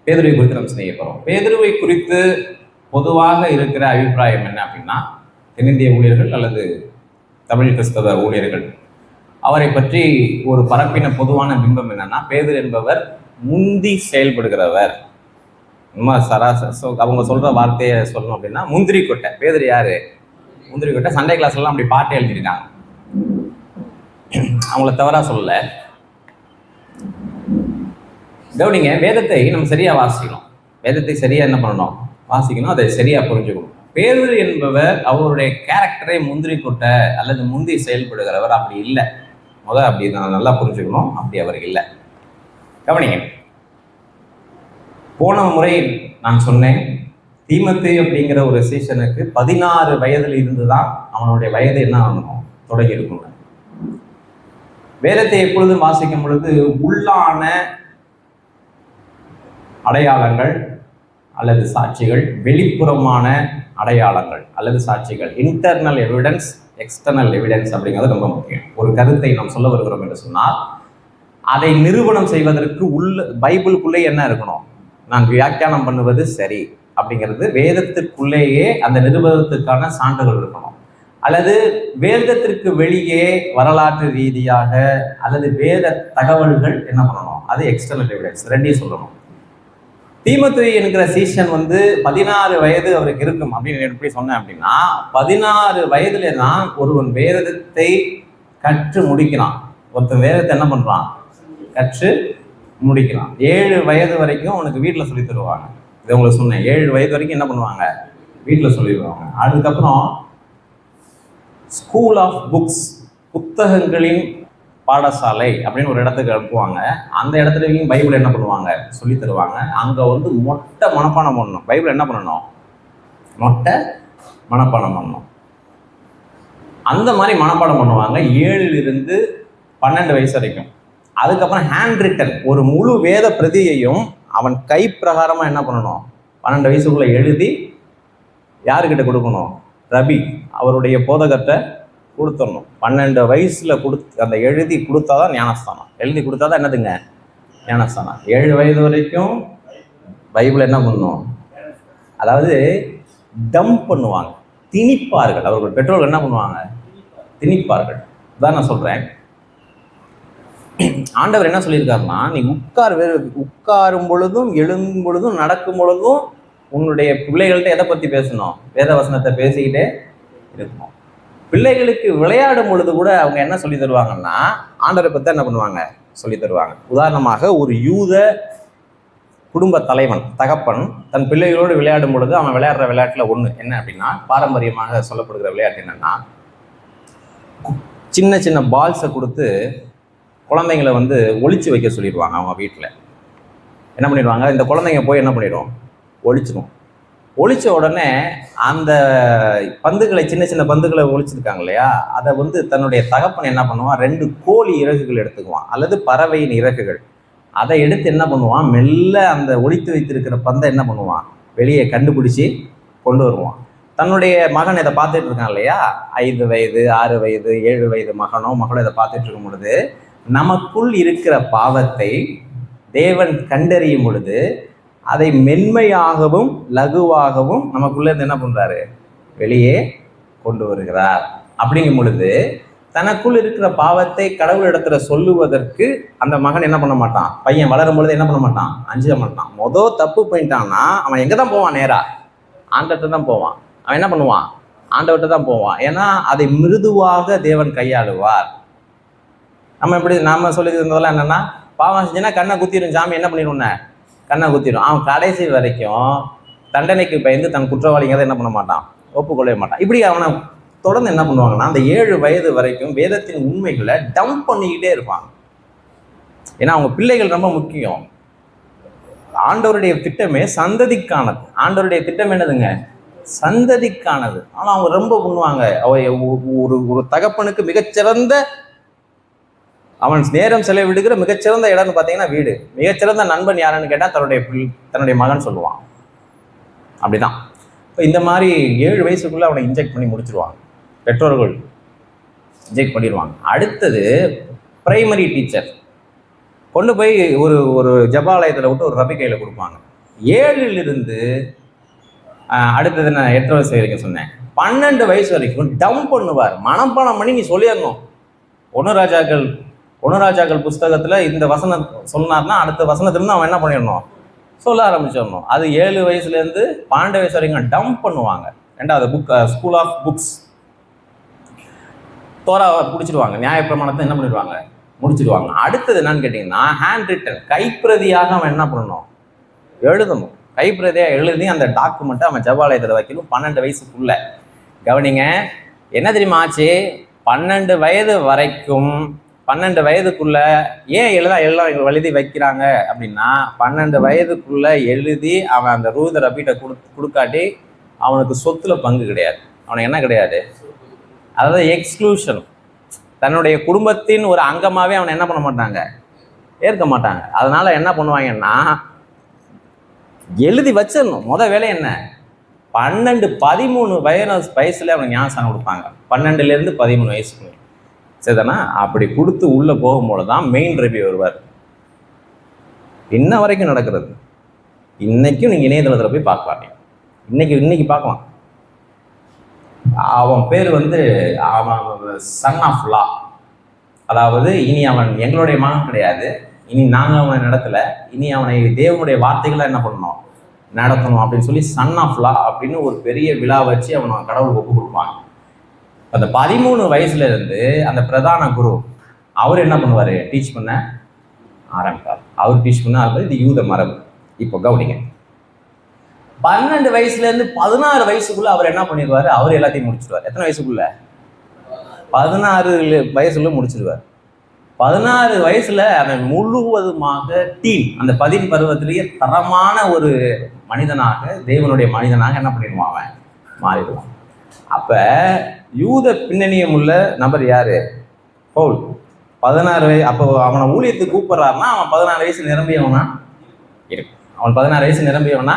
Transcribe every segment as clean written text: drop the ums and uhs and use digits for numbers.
பேதுருவை குறித்து நம்ம செய்ய போகிறோம். பேதுருவை குறித்து பொதுவாக இருக்கிற அபிப்பிராயம் என்ன அப்படின்னா, தென்னிந்திய ஊழியர்கள் அல்லது தமிழ் கிறிஸ்தவ ஊழியர்கள் அவரை பற்றி ஒரு பரப்பின பொதுவான பிம்பம் என்னன்னா, பேதுரு என்பவர் முந்தி செயல்படுகிறவர். அவங்க சொல்ற வார்த்தையை சொல்லணும் அப்படின்னா முந்திரி கொட்டை. பேதுரு யாரு? முந்திரி கொட்டை. சண்டே கிளாஸ்லாம் அப்படி பாட்டு எழுதிருக்காங்க. அவங்கள தவறா சொல்லல. கவனிங்க, வேதத்தை நம்ம சரியா வாசிக்கணும். வேதத்தை சரியா என்ன பண்ணணும்? வாசிக்கணும், அதை சரியா புரிஞ்சுக்கணும். பேதுரு என்பவர் அவருடைய கேரக்டரை முந்திரி கொட்டை அல்லது முந்தி செயல்படுகிறவர் அப்படி இல்லை. அப்படி நான் நல்லா புரிஞ்சுக்கணும். அப்படி அவர் இல்லை. கவனிங்க, போன முறை நான் சொன்னேன், தீமோத்தேயு அப்படிங்கிற ஒரு சீசனுக்கு 16 வயதில் இருந்துதான் அவனுடைய வயது என்ன ஆகணும், தொடங்கி இருக்கும். வேதத்தை எப்பொழுதும் வாசிக்கும் பொழுது உள்ளான அடையாளங்கள் அல்லது சாட்சிகள், வெளிப்புறமான அடையாளங்கள் அல்லது சாட்சிகள், இன்டர்னல் எவிடன்ஸ், எக்ஸ்டர்னல் எவிடன்ஸ் அப்படிங்கிறது ரொம்ப முக்கியம். ஒரு கருத்தை நாம் சொல்ல வருகிறோம் என்று சொன்னால் அதை நிரூபணம் செய்வதற்கு பைபிளுக்குள்ளே என்ன இருக்கணும், நான் வியாக்கியானம் பண்ணுவது சரி அப்படிங்கிறது வேதத்திற்குள்ளேயே அந்த நிரூபணத்துக்கான சான்றுகள் இருக்கணும். அல்லது வேதத்திற்கு வெளியே வரலாற்று ரீதியாக அல்லது வேத தகவல்கள் என்ன பண்ணணும், அது எக்ஸ்டர்னல் எவிடன்ஸ், ரெண்டையும் சொல்லணும். தீமோத்தேயு என்கிற சீசன் 16 வயது அவருக்கு இருக்கும் அப்படின்னு எப்படி சொன்னேன் அப்படின்னா, 16 வயதுல தான் ஒருவன் வேதத்தை கற்று முடிக்கிறான். ஒருத்தன் வேதத்தை என்ன பண்றான்? கற்று முடிக்கிறான். 7 வயது வரைக்கும் அவனுக்கு வீட்டில் சொல்லி தருவாங்க. இதை உங்களுக்கு சொன்னேன். 7 வயது வரைக்கும் என்ன பண்ணுவாங்க? வீட்டில் சொல்லிடுவாங்க. அதுக்கப்புறம் ஸ்கூல் ஆஃப் புக்ஸ், புத்தகங்களின் பாடசாலை அப்படின்னு ஒரு இடத்துக்கு அனுப்புவாங்க. அந்த இடத்துலையும் பைபிள் என்ன பண்ணுவாங்க? சொல்லி தருவாங்க. அங்கே மொட்டை மனப்பாடம் பண்ணணும். பைபிள் என்ன பண்ணணும்? மொட்டை மனப்பாடம் பண்ணணும். அந்த மாதிரி மனப்பாடம் பண்ணுவாங்க 7 to 12 வயசு வரைக்கும். அதுக்கப்புறம் ஹேண்ட் ரிட்டன் ஒரு முழு வேத பிரதியையும் அவன் கை பிரகாரமாக என்ன பண்ணணும்? 12 வயசுக்குள்ளே எழுதி யாருக்கிட்ட கொடுக்கணும்? ரபி அவருடைய போதகத்தை கொடுத்துடணும். 12 வயசுல அந்த எழுதி கொடுத்தாதான் ஞானஸ்தானம். எழுதி கொடுத்தாதான் என்னதுங்க? ஞானஸ்தானம். 7 வயது வரைக்கும் பைபிள் என்ன பண்ணணும்? அதாவது டம்ப் பண்ணுவாங்க, திணிப்பார்கள். அவர்கள் பெற்றோர்கள் என்ன பண்ணுவாங்க? திணிப்பார்கள். இதான் நான் சொல்றேன். ஆண்டவர் என்ன சொல்லியிருக்காருன்னா, நீ உட்காரும் பொழுதும் எழுந்தும் பொழுதும் நடக்கும் பொழுதும் உன்னுடைய பிள்ளைகள்கிட்ட எதை பற்றி பேசணும்? வேத வசனத்தை பேசிக்கிட்டே இருக்கணும். பிள்ளைகளுக்கு விளையாடும் பொழுது கூட அவங்க என்ன சொல்லி தருவாங்கன்னா, ஆண்டவரை பற்றி என்ன பண்ணுவாங்க? சொல்லி தருவாங்க. உதாரணமாக, ஒரு யூத குடும்ப தலைவன், தகப்பன் தன் பிள்ளைகளோடு விளையாடும் பொழுது அவன் விளையாடுற விளையாட்டில் ஒன்று என்ன அப்படின்னா, பாரம்பரியமாக சொல்லப்படுகிற விளையாட்டு என்னன்னா, சின்ன சின்ன பால்ஸை கொடுத்து குழந்தைங்களை ஒழிச்சு வைக்க சொல்லிடுவாங்க. அவங்க வீட்டில் என்ன பண்ணிடுவாங்க? இந்த குழந்தைங்க போய் என்ன பண்ணிடும்? ஒழிச்சிடும். ஒழிச்ச உடனே அந்த பந்துகளை, சின்ன சின்ன பந்துகளை ஒழிச்சிருக்காங்க இல்லையா, அதை தன்னுடைய தகப்பன் என்ன பண்ணுவான்? 2 கோழி இறகுகள் எடுத்துக்குவான் அல்லது பறவையின் இறகுகள். அதை எடுத்து என்ன பண்ணுவான்? மெல்ல அந்த ஒழித்து வைத்திருக்கிற பந்தை என்ன பண்ணுவான்? வெளியே கண்டுபிடிச்சி கொண்டு வருவான். தன்னுடைய மகன் இதை பார்த்துட்டு இருக்கான் இல்லையா, 5 வயது 6 வயது 7 வயது மகனோ மகளோ இதை பார்த்துட்டு இருக்கும் பொழுது, நமக்குள் இருக்கிற பாவத்தை தேவன் கண்டறியும் பொழுது அதை மென்மையாகவும் லகுவாகவும் நமக்குள்ள இருந்து என்ன பண்றாரு? வெளியே கொண்டு வருகிறார். அப்படிங்கும் பொழுது தனக்குள் இருக்கிற பாவத்தை கடவுள் இடத்துல சொல்லுவதற்கு அந்த மகன் என்ன பண்ண மாட்டான்? பையன் வளரும் பொழுது என்ன பண்ண மாட்டான்? அஞ்ச மாட்டான். தப்பு போயிட்டான்னா அவன் எங்க தான் போவான்? நேரா ஆண்டவர்கிட்ட தான் போவான். அவன் என்ன பண்ணுவான்? ஆண்டவர்கிட்ட தான் போவான். ஏன்னா அதை மிருதுவாக தேவன் கையாளுவார். நாம சொல்லி இருந்ததெல்லாம் என்னன்னா, பாவம் செஞ்சுன்னா கண்ணை குத்திடும், சாமி என்ன பண்ணிடும்ன கண்ணை குத்திடும். அவன் கடைசி வரைக்கும் தண்டனைக்கு பயந்து தன் குற்றவாளிங்கிறத என்ன பண்ண மாட்டான்? ஒப்புக்கொள்ளவே மாட்டான். இப்படி அவனை தொடர்ந்து என்ன பண்ணுவாங்கன்னா, அந்த 7 வயது வரைக்கும் வேதத்தின் உண்மைகளை டம்ப் பண்ணிக்கிட்டே இருப்பாங்க. ஏன்னா அவங்க பிள்ளைகள் ரொம்ப முக்கியம். ஆண்டவருடைய திட்டமே சந்ததிக்கானது. ஆண்டவருடைய திட்டம் என்னதுங்க? சந்ததிக்கானது. ஆனால் அவங்க ரொம்ப பண்ணுவாங்க. ஒரு தகப்பனுக்கு மிகச்சிறந்த, அவன் நேரம் செலவிடுகிற மிகச்சிறந்த இடம்னு பார்த்தீங்கன்னா வீடு. மிகச்சிறந்த நண்பன் யாருன்னு கேட்டால் தன்னுடைய மகன் சொல்லுவான். அப்படிதான். இப்போ இந்த மாதிரி 7 வயசுக்குள்ளே அவனை இன்ஜெக்ட் பண்ணி முடிச்சிருவாங்க. பெற்றோர்கள் இன்ஜெக்ட் பண்ணிடுவாங்க. அடுத்தது பிரைமரி டீச்சர் கொண்டு போய் ஒரு ஜபாலயத்தில் விட்டு ஒரு ரபி கையில் கொடுப்பாங்க. 7லிருந்து அடுத்தது நான் 8 வயசு வரைக்கும் சொன்னேன், 12 வயசு வரைக்கும் டம்ப் பண்ணுவார். மனப்பாடம் பண்ணி நீ சொல்லிடணும். ஒன்று ராஜாக்கள் புஸ்தகத்தில் இந்த வசனம் சொன்னார்னா அடுத்த வசனத்துலேருந்து அவன் என்ன பண்ணிடணும், சொல்ல ஆரம்பிச்சிடணும். அது 7 வயசுலேருந்து 12 வயசு வரைக்கும் டம்ப் பண்ணுவாங்க. 2வது புக் ஸ்கூல் ஆஃப் புக்ஸ், தோராவை பிடிச்சிடுவாங்க, நியாயப்பிரமாணத்தை என்ன பண்ணிடுவாங்க, முடிச்சிடுவாங்க. அடுத்தது என்னன்னு கேட்டிங்கன்னா, ஹேண்ட் ரிட்டன், கைப்பிரதியாக அவன் என்ன பண்ணணும், எழுதணும். கைப்பிரதியாக எழுதி அந்த டாக்குமெண்ட்டை அவன் ஜபாலயத்தில் வைக்கணும் 12 வயசுக்குள்ள. கவனிங்க, என்ன தெரியுமா ஆச்சு, 12 வயது வரைக்கும், 12 வயதுக்குள்ள ஏன் எல்லாம் எழுதி வைக்கிறாங்க அப்படின்னா, 12 வயதுக்குள்ள எழுதி அவன் அந்த ரூத ரபீட்டை கொடுக்காட்டி அவனுக்கு சொத்துல பங்கு கிடையாது, அவனுக்கு என்ன கிடையாது, அதாவது எக்ஸ்க்ளூஷன். தன்னுடைய குடும்பத்தின் ஒரு அங்கமாகவே அவனை என்ன பண்ண மாட்டாங்க, ஏற்க மாட்டாங்க. அதனால என்ன பண்ணுவாங்கன்னா, எழுதி வச்சிடணும். வேலை என்ன, 12-13 வயசுல அவனுக்கு ஞானஸ்தானம் கொடுப்பாங்க. 12லேருந்து 13 வயசுக்கு சரிதானா? அப்படி கொடுத்து உள்ள போகும்போது தான் மெயின் ரபி வருவார். இன்ன வரைக்கும் நடக்கிறது. இன்னைக்கும் நீங்க இணையதளத்தில் போய் பார்க்கலாம். இன்னைக்கு பார்க்கலாம். அவன் பேர் அவன் சன் ஆஃப் லா, அதாவது இனி அவன் எங்களுடைய மகன் கிடையாது, இனி நாங்கள் அவனை நடத்தல, இனி அவனை தேவனுடைய வார்த்தைகளை என்ன பண்ணணும், நடத்தணும் அப்படின்னு சொல்லி சன் ஆஃப் லா அப்படின்னு ஒரு பெரிய விழா வச்சு அவனை கடவுளுக்கு ஒப்பு கொடுப்பாங்க. அந்த 13 வயசுல இருந்து அந்த பிரதான குரு அவர் என்ன பண்ணுவார், டீச் பண்ண ஆரம்பிப்பார். அவர் டீச் பண்ண ஆரம்பிப்பார். இது யூத மரபு. இப்போ கவனிங்க, 12 வயசுல இருந்து 16 வயசுக்குள்ள அவர் என்ன பண்ணிடுவார், அவர் எல்லாத்தையும் முடிச்சிடுவார். எத்தனை வயசுக்குள்ள, 16 வயசுல முடிச்சிடுவார். 16 வயசுல அவன் முழுவதுமாக டீன், அந்த 10 பருவத்திலேயே தரமான ஒரு மனிதனாக, தேவனுடைய மனிதனாக என்ன பண்ணிடுவான், அவன் மாறிடுவான். அப்ப யூத பின்னணியம் உள்ள நபர் யாரு, பவுல். 16 வயசு, அப்போ அவனை ஊழியத்துக்கு கூப்பிடுறாருன்னா அவன் 16 வயசு நிரம்பியவனா இருக்கும். அவன் 16 வயசு நிரம்பியவனா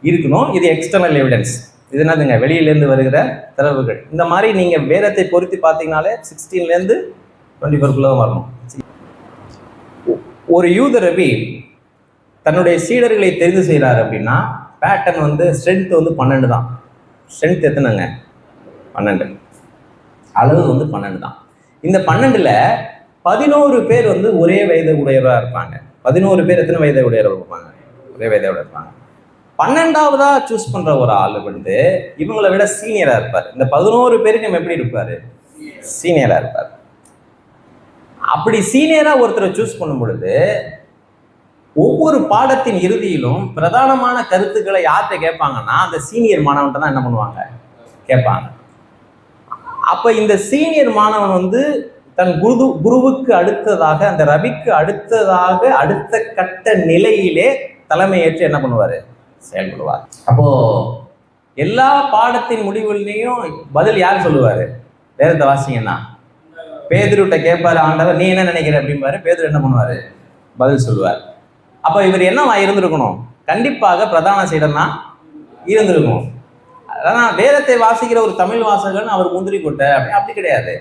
இருக்கணும். இது எக்ஸ்டர்னல் எவிடன்ஸ். இது என்னதுங்க, வெளியிலேருந்து வருகிற தரவுகள். இந்த மாதிரி நீங்க வேதத்தை பொருத்தி பார்த்தீங்கனாலே 16லேருந்து 24 தான் வரணும். ஒரு யூத ரபி தன்னுடைய சீடர்களை தெரிந்து செய்கிறார் அப்படின்னா, பேட்டர்ன் ஸ்ட்ரென்த் 12 தான். ஸ்ட்ரென்த் எத்தனைங்க, 12. அளவு 12 தான். இந்த 12ல் 11 பேர் ஒரே வயது உடையவராக இருப்பாங்க. 11 பேர் எத்தனை வயதை உடையவராக இருப்பாங்க, ஒரே வயதோட இருப்பாங்க. 12வதா சூஸ் பண்ற ஒரு ஆள் இவங்களை விட சீனியரா இருப்பார். இந்த 11 பேருக்கு நம்ம எப்படி இருப்பாரு, சீனியரா இருப்பார். அப்படி சீனியரா ஒருத்தரை சூஸ் பண்ணும் பொழுது ஒவ்வொரு பாடத்தின் இறுதியிலும் பிரதானமான கருத்துக்களை யார்கிட்ட கேட்பாங்கன்னா, அந்த சீனியர் மாணவன்கிட்ட தான் என்ன பண்ணுவாங்க, கேட்பாங்க. அப்ப இந்த சீனியர் மாணவன் தன் குருவுக்கு அடுத்ததாக, அந்த ரபிக்கு அடுத்ததாக, அடுத்த கட்ட நிலையிலே தலைமையேற்று என்ன பண்ணுவாரு, செயல்படுவார். அப்போ எல்லா பாடத்தின் முடிவுலையும் பதில் யார் சொல்லுவாரு, வேதத்தை வாசிங்கன்னா பேதுருட்ட கேட்பாரு, ஆண்டவர் நீ என்ன நினைக்கிற அப்படிம்பாரு. பேதுரு என்ன பண்ணுவாரு, பதில் சொல்லுவார். அப்ப இவர் என்னவா இருந்திருக்கணும், கண்டிப்பாக பிரதான சீடனா இருந்திருக்கணும். அதான் வேதத்தை வாசிக்கிற ஒரு தமிழ் வாசகன் அவர் முந்திரி கொட்டை அப்படி கிடையாது.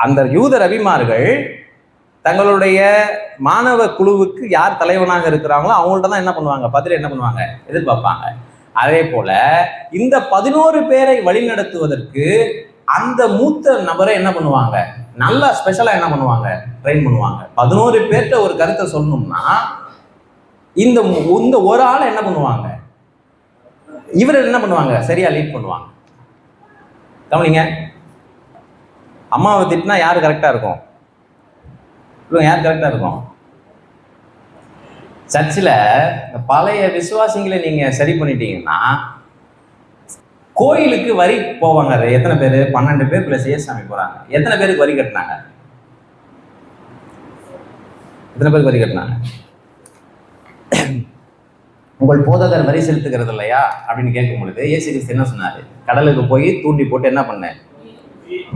அந்த யூத ரபிமார்கள் தங்களுடைய மாணவ குழுவுக்கு யார் தலைவனாக இருக்கிறாங்களோ அவங்கள்ட்ட தான் என்ன பண்ணுவாங்க, பதில் என்ன பண்ணுவாங்க, எதிர்பார்ப்பாங்க. அதே போல இந்த 11 பேரை வழிநடத்துவதற்கு அந்த மூத்த நபரை என்ன பண்ணுவாங்க, நல்லா ஸ்பெஷலா என்ன பண்ணுவாங்க, ட்ரெயின் பண்ணுவாங்க. 11 பேர்கிட்ட ஒரு கருத்தை சொல்லணும்னா இந்த ஒரு ஆளை என்ன பண்ணுவாங்க, இவர் என்ன பண்ணுவாங்க, சரியா லீட் பண்ணுவாங்க. கவனிங்க, அம்மாவை திட்டினா யாரு கரெக்டா இருக்கும், யார் கரெக்டா இருக்கும்? சர்ச்சில் பழைய விசுவாசிகளை நீங்க சரி பண்ணிட்டீங்கன்னா கோயிலுக்கு வரி போவாங்க. எத்தனை பேர், 12 பேர் பிளஸ் ஏசாமி போறாங்க. எத்தனை பேருக்கு வரி கட்டினாங்க, எத்தனை பேருக்கு வரி கட்டினாங்க? உங்கள் போதகர் வரி செலுத்துகிறது இல்லையா அப்படின்னு கேட்கும் பொழுது இயேசு கிறிஸ்து என்ன சொன்னாரு, கடலுக்கு போய் தூண்டி போட்டு என்ன பண்ண,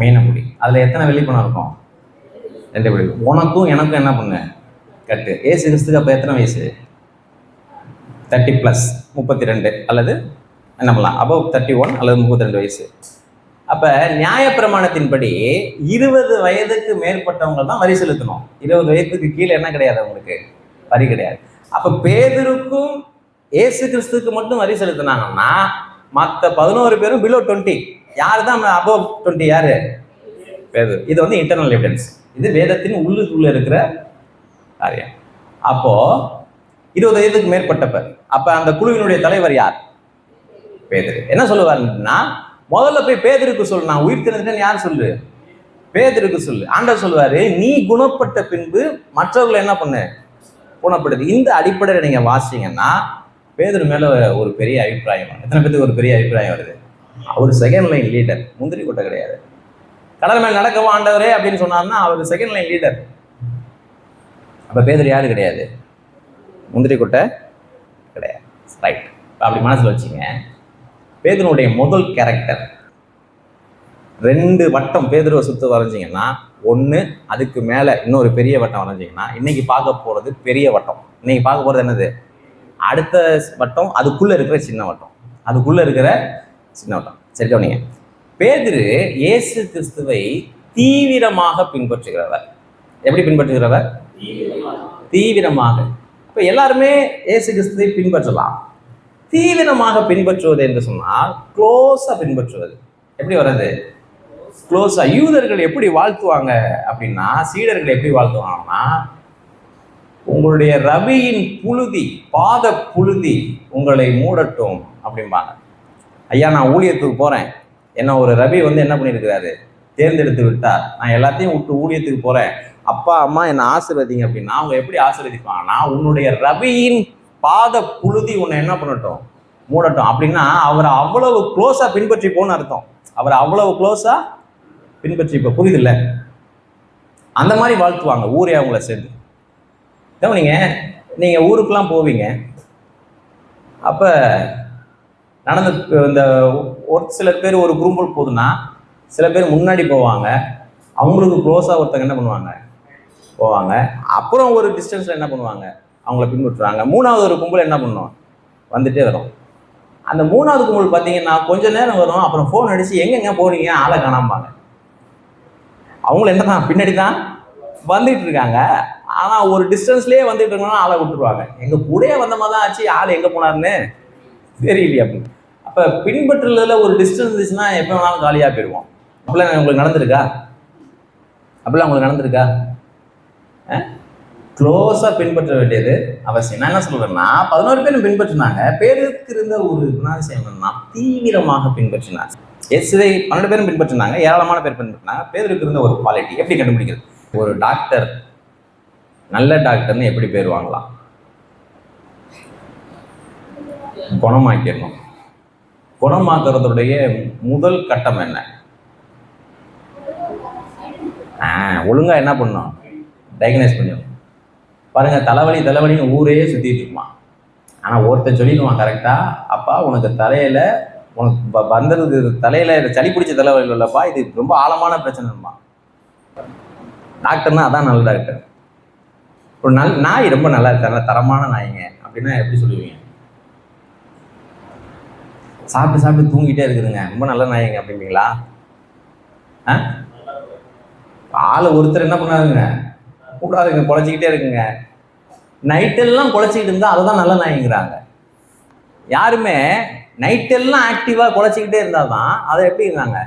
மீனை முடி. அதுல எத்தனை வெள்ளி பணம் இருக்கும், 2 வெள்ளி. உனக்கும் எனக்கும் என்ன பண்ண, கட்டு. ஏசு கிறிஸ்துக்கு அப்போ எத்தனை வயசு, 30+ 32 அல்லது என்ன பண்ணலாம், அபவ் 31 அல்லது 32 வயசு. அப்ப நியாயப்பிரமாணத்தின்படி 20 வயதுக்கு மேற்பட்டவங்க தான் வரி செலுத்தணும். 20 வயதுக்கு கீழே என்ன கிடையாது, அவங்களுக்கு வரி கிடையாது. அப்ப பேதுருக்கும் இயேசு கிறிஸ்துக்கு மட்டும் வரி செலுத்தினாங்கன்னா மற்ற 11 பேரும் பிலோ 20. யாரு தான் அபவ் 20? யாரு? பேதுரு. இது வந்து இன்டர்னல் எவிடன்ஸ். இது வேதத்தின் உள்ளுக்குள்ள இருக்கிற காரியம். அப்போ 20 வயதுக்கு மேற்பட்டவர். அப்ப அந்த குழுவினுடைய தலைவர் யார்? பேதுரு. என்ன சொல்லுவாருன்னா, முதல்ல போய் பேதுருக்கு சொல்லு, நான் உயிர் திறந்துட்டேன்னு யார் சொல்லு? பேதுருக்கு சொல்லு. ஆண்டவர் சொல்லுவாரு, நீ குணப்பட்ட பின்பு மற்றவர்களை என்ன பண்ணு? குணப்படுது. இந்த அடிப்படையில் நீங்க வாசிங்கன்னா பேதுரு மேல ஒரு பெரிய அபிப்பிராயம். எத்தனை பேருக்கு ஒரு பெரிய அபிப்பிராயம் வருது? அவர் செகண்ட் லைன் லீடர், முந்திரி கொட்டை கிடையாது. கடல் மேல் நடக்கவா ஆண்டவரே அப்படின்னு சொன்னார்னா அவர் செகண்ட் லைன் லீடர். அப்ப பேதுரு யாரு கிடையாது? முந்திரி கொட்டை கிடையாது. ரைட். அப்படி மனசுல வச்சுங்க. பேதுருடைய முதல் கேரக்டர் 2 வட்டம் பேதுருவை சுத்த வரைஞ்சிங்கன்னா, 1 அதுக்கு மேல இன்னொரு பெரிய வட்டம் வரைஞ்சிங்கன்னா, இன்னைக்கு பார்க்க போறது பெரிய வட்டம். இன்னைக்கு பார்க்க போறது என்னது? அடுத்த வட்டம், அதுக்குள்ள இருக்கிற சின்ன வட்டம். அதுக்குள்ள இருக்கிற சின்ன வட்டம். சரி கவனிங்க. பேதுரு இயேசு கிறிஸ்துவை தீவிரமாக பின்பற்றுகிறவர். எப்படி பின்பற்றுகிறவர்? தீவிரமாக. இப்ப எல்லாருமே இயேசு கிறிஸ்துவை பின்பற்றலாம். தீவிரமாக பின்பற்றுவது என்று சொன்னால் க்ளோஸா பின்பற்றுவது. எப்படி வர்றது? க்ளோஸா. யூதர்கள் எப்படி வாழ்த்துவாங்க அப்படின்னா, சீடர்கள் எப்படி வாழ்த்துவாங்கன்னா, உங்களுடைய ரபியின் புழுதி, பாத புழுதி உங்களை மூடட்டும் அப்படிம்பாங்க. ஐயா, நான் ஊழியத்துக்கு போறேன், என்ன ஒரு ரபி வந்து என்ன பண்ணியிருக்கிறாரு? தேர்ந்தெடுத்து விட்டார். நான் எல்லாத்தையும் விட்டு ஊழியத்துக்கு போறேன், அப்பா அம்மா என்னை ஆசீர்வதிங்க அப்படின்னா அவங்க எப்படி ஆசீர்வதிப்பாங்கன்னா, உன்னுடைய ரபியின் பாத புழுதி உன்னை என்ன பண்ணட்டும்? மூடட்டும். அப்படின்னா அவரை அவ்வளவு க்ளோஸா பின்பற்றி போன்னு அர்த்தம். அவரை அவ்வளவு க்ளோஸா பின்பற்றி இப்போ புரியுதில்ல? அந்த மாதிரி வாழ்த்துவாங்க ஊரே அவங்கள சேர்ந்து. நீங்க ஊருக்கெல்லாம் போவீங்க. அப்ப நடந்து இந்த ஒரு சில பேர் ஒரு குரூப் போகுதுன்னா சில பேர் முன்னாடி போவாங்க. அவங்களுக்கு க்ளோஸா ஒருத்தங்க என்ன பண்ணுவாங்க? போவாங்க. அப்புறம் ஒரு டிஸ்டன்ஸ்ல என்ன பண்ணுவாங்க? அவங்கள பின்பற்றுவாங்க. 3வது ஒரு கும்பல் என்ன பண்ணும்? வந்துட்டே வரும். அந்த 3வது கும்பல் பார்த்தீங்கன்னா கொஞ்ச நேரம் வரும், அப்புறம் ஃபோன் அடிச்சு எங்கெங்க போறீங்க, ஆளை காணாம்பாங்க. அவங்களும் என்ன தான் பின்னாடி தான் வந்துட்டு இருக்காங்க. ஆனா ஒரு டிஸ்டன்ஸ்லயே வந்துட்டு இருக்கோம்னா ஆளை விட்டுருவாங்க. எங்க கூடயே வந்த மாதிரி தான் ஆச்சு, ஆள் எங்க போனாருன்னு தெரியலையே அப்படின்னு. அப்ப பின்பற்றுறதுல ஒரு டிஸ்டன்ஸ் இருந்துச்சுன்னா எப்ப வேணாலும் காலியா போயிடுவோம். அப்படிலாம் உங்களுக்கு நடந்திருக்கா? அப்படிலாம் உங்களுக்கு நடந்திருக்கா? க்ளோஸா பின்பற்ற வேண்டியது அவசியம். நான் என்ன சொல்றேன்னா, 11 பேரும் பின்பற்றினாங்க. பேருக்கு இருந்த ஒரு குணாதிசயம் என்னன்னா, தீவிரமாக பின்பற்றினாங்க. இயேசுவை 12 பேரும் பின்பற்றினாங்க, ஏராளமான பேர் பின்பற்றினாங்க. பேருக்கு இருந்த ஒரு குவாலிட்டி எப்படி கண்டுபிடிக்கிறது? ஒரு டாக்டர் நல்ல டாக்டர்னு எப்படி பேர் வாங்கலாம்? குணமாக்கிடணும். குணமாக்குறதுடைய முதல் கட்டம் என்ன? ஒழுங்கா என்ன பண்ணணும்? டயக்னைஸ் பண்ணிடணும். பாருங்க, தலைவலின்னு ஊரே சுத்திட்டு இருப்பான். ஆனா ஒருத்தன் சொல்லிடுவான் கரெக்டா, அப்பா உனக்கு தலையில உனக்கு வந்தது தலையில சளி பிடிச்ச தலைவலி இல்லப்பா, இது ரொம்ப ஆழமான பிரச்சனைமா. டாக்டர்னா அதான் நல்ல டாக்டர். ஒரு நாய் ரொம்ப நல்லா தரமான நாய்ங்க அப்படின்னா எப்படி சொல்லுவீங்க? சாப்பிட்டு தூங்கிட்டே இருக்குதுங்க, ரொம்ப நல்ல நாய்ங்க அப்படிங்களா? ஆளு ஒருத்தர் என்ன பண்ணாதுங்க, கூடாதுங்க, குலைச்சிக்கிட்டே இருக்குங்க. நைட்டெல்லாம் குலைச்சிக்கிட்டு இருந்தா அதுதான் நல்ல நாய்ங்கிறாங்க. யாருமே நைட்டெல்லாம் ஆக்டிவா குலைச்சிக்கிட்டே இருந்தாதான் அதை எப்படி இருந்தாங்க?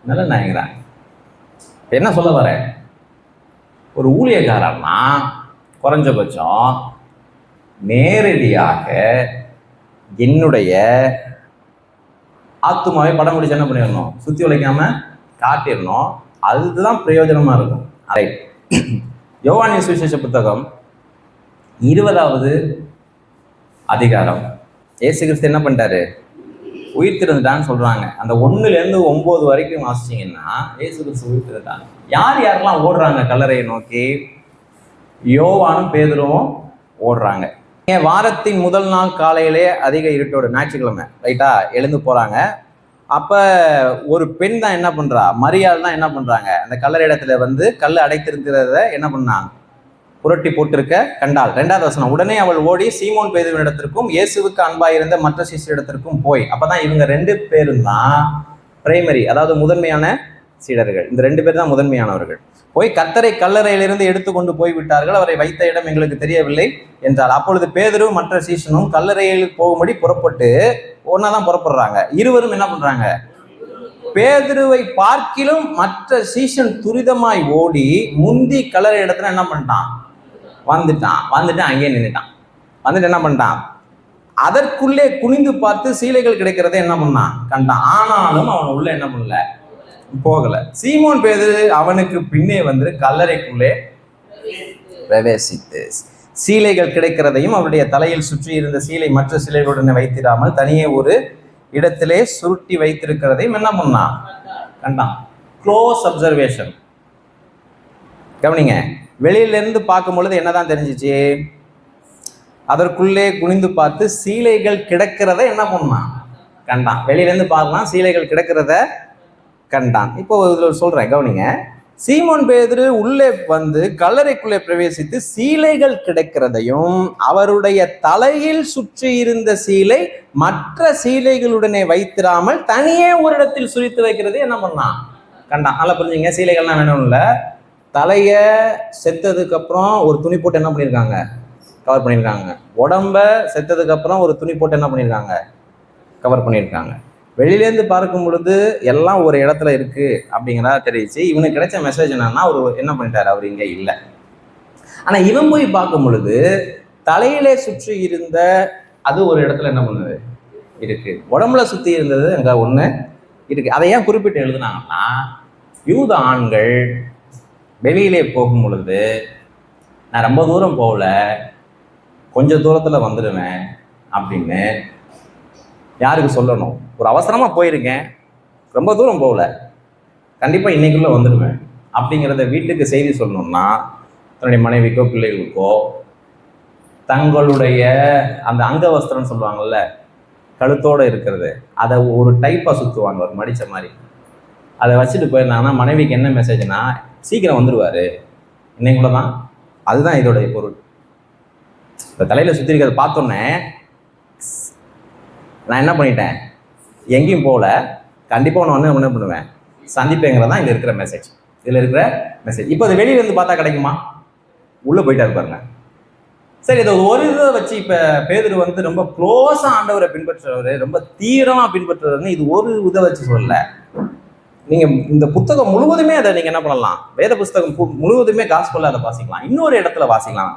நல்ல நாய்ங்கிறாங்க. என்ன சொல்ல வர? ஒரு ஊழியக்காரன்னா குறைஞ்சபட்சம் நேரடியாக என்னுடைய ஆத்துமாவை படம் பிடிச்சு என்ன பண்ணிடணும்? சுத்தி உழைக்காம காட்டிடணும். அதுதான் பிரயோஜனமா இருக்கும். ரைட். யோவானின் சுவிசேஷ புத்தகம் 20வது அதிகாரம். இயேசு கிறிஸ்து என்ன பண்ணிட்டாரு? உயிர் திறந்துட்டான்னு சொல்றாங்க. அந்த 1லேருந்து 9 வரைக்கும் வாசிச்சீங்கன்னா இயேசு கிறிஸ்து உயிர் திறந்துட்டாங்க. யாரெல்லாம் ஓடுறாங்க கல்லறையை நோக்கி? யோவானும் பேதுருவும் ஓடுறாங்க. வாரத்தின் முதல் நாள் காலையிலே அதிக இருட்டோட, ஞாயிற்றுக்கிழமை ரைட்டா, எழுந்து போறாங்க. அப்ப ஒரு பெண் தான் என்ன பண்றா? மரியாள் தான் என்ன பண்றாங்க? அந்த கல்லறை இடத்துல வந்து கல் அடைத்திருக்கிறத என்ன பண்ணாங்க? புரட்டி போட்டிருக்க கண்டாள். 2வது வசனம், உடனே அவள் ஓடி சீமோன் பேதுருவின் இடத்திற்கும் இயேசுவுக்கு அன்பாயிருந்த மற்ற சிஷ்யரிடத்திற்கும் போய். அப்பதான் இவங்க 2 பேரும் தான் பிரைமரி, அதாவது முதன்மையான சீடர்கள். இந்த 2 பேர் தான் முதன்மையானவர்கள். போய் கர்த்தரை கல்லறையிலிருந்து எடுத்துக்கொண்டு போய்விட்டார்கள், அவரை வைத்த இடம் எங்களுக்கு தெரியவில்லை என்றார். அப்பொழுது பேதுரு மற்ற சீஷனும் கல்லறையில் போகும்படி புறப்பட்டு ஒன்னாதான் புறப்படுறாங்க. இருவரும் என்ன பண்றாங்க? பேதுருவை பார்க்கிலும் மற்ற சீஷன் துரிதமாய் ஓடி முந்தி கல்லறை இடத்துல என்ன பண்ணிட்டான்? வந்துட்டு அங்கேயே நின்றுட்டான். வந்துட்டு என்ன பண்ணிட்டான்? அதற்குள்ளே குனிந்து பார்த்து சீலைகள் கிடைக்கிறத என்ன பண்ணான்? கண்டான். ஆனாலும் அவன் உள்ள என்ன பண்ணல? போகல. சீமோன் பேதுரு அவனுக்கு பின்னே வந்து கல்லறைக்குள்ளே பிரவேசித்து சீலைகள் கிடைக்கிறதையும் அவருடைய தலையில் சுற்றி இருந்த சீலை மற்ற சீலைகளுடன் வைத்திடாமல் தனியே ஒரு இடத்திலே சுருட்டி வைத்திருக்கிறதையும் என்ன பண்ணான்? கண்டான். Close observation. கவனிங்க, வெளியிலிருந்து பார்க்கும் பொழுது என்னதான் தெரிஞ்சிச்சு? அதற்குள்ளே குனிந்து பார்த்து சீலைகள் கிடக்கிறத என்ன பண்ணான்? கண்டான். வெளியிலேருந்து பார்க்கலாம், சீலைகள் கிடக்கிறத கண்டான். இப்போ இதில் சொல்கிறேன், கவனிங்க. சீமோன் பேதுரு உள்ளே வந்து கல்லறைக்குள்ளே பிரவேசித்து சீலைகள் கிடைக்கிறதையும் அவருடைய தலையில் சுற்றி இருந்த சீலை மற்ற சீலைகளுடனே வைத்திராமல் தனியே ஒரு இடத்தில் சுரித்து வைக்கிறது என்ன பண்ணான்? கண்டான். நல்லா புரிஞ்சுங்க, சீலைகள்லாம் வேணும் இல்லை, தலையை செத்ததுக்கு அப்புறம் ஒரு துணி போட்டு என்ன பண்ணியிருக்காங்க? கவர் பண்ணியிருக்காங்க. உடம்ப செத்ததுக்கு அப்புறம் ஒரு துணி போட்டு என்ன பண்ணியிருக்காங்க? கவர் பண்ணியிருக்காங்க. வெளியிலேருந்து பார்க்கும் பொழுது எல்லாம் ஒரு இடத்துல இருக்கு அப்படிங்கிறதா தெரிவிச்சு இவனுக்கு கிடைச்ச மெசேஜ் என்னன்னா, அவர் என்ன பண்ணிட்டாரு? அவர் இங்கே இல்லை. ஆனா இவன் போய் பார்க்கும் பொழுது தலையிலே சுற்றி இருந்த அது ஒரு இடத்துல என்ன பண்ணுது? இருக்கு. உடம்புல சுத்தி இருந்தது அங்க ஒண்ணு இருக்கு. அதை ஏன் குறிப்பிட்டு எழுதுனாங்கன்னா, யூத ஆண்கள் வெளியிலே போகும் பொழுது நான் ரொம்ப தூரம் போகல, கொஞ்சம் தூரத்துல வந்துடுவேன் அப்படின்னு யாருக்கு சொல்லணும்? ஒரு அவசரமா போயிருக்கேன், ரொம்ப தூரம் போகல, கண்டிப்பா இன்னைக்குள்ள வந்துடுவேன் அப்படிங்கிறத வீட்டுக்கு செய்தி சொல்லணும்னா தன்னுடைய மனைவிக்கோ பிள்ளைகளுக்கோ தங்களுடைய அந்த அங்க வஸ்திரம் சொல்லுவாங்கல்ல, கழுத்தோட இருக்கிறது, அதை ஒரு டைப்பா சுற்றுவாங்க, ஒரு மடிச்ச மாதிரி. அதை வச்சுட்டு போயிருந்தாங்கன்னா மனைவிக்கு என்ன மெசேஜ்னா, சீக்கிரம் வந்துடுவாரு இன்னைக்குள்ள தான். அதுதான் இதோடைய பொருள். இப்போ தலையில சுற்றி இருக்கிறத பார்த்தோன்னே நான் என்ன பண்ணிட்டேன்? எங்கேயும் போகல, கண்டிப்பாக ஒன்று என்ன பண்ணுவேன்? சந்திப்பேங்கிறது தான் இதில் இருக்கிற மெசேஜ். இதில் இருக்கிற மெசேஜ். இப்போ அது வெளியிலேருந்து பார்த்தா கிடைக்குமா? உள்ளே போயிட்டா இருப்பாருங்க. சரி, இதை ஒரு இதை வச்சு இப்போ பேதுரு வந்து ரொம்ப க்ளோஸாக ஆண்டவரை பின்பற்றுறவர், ரொம்ப தீவிரமாக பின்பற்றுறவர்னு இது ஒரு இதை வச்சு சொல்லல. நீங்கள் இந்த புத்தகம் முழுவதுமே அதை நீங்கள் என்ன பண்ணலாம்? வேத புஸ்தகம் முழுவதுமே காஸ்பல்ல அதை வாசிக்கலாம். இன்னொரு இடத்துல வாசிக்கலாம்.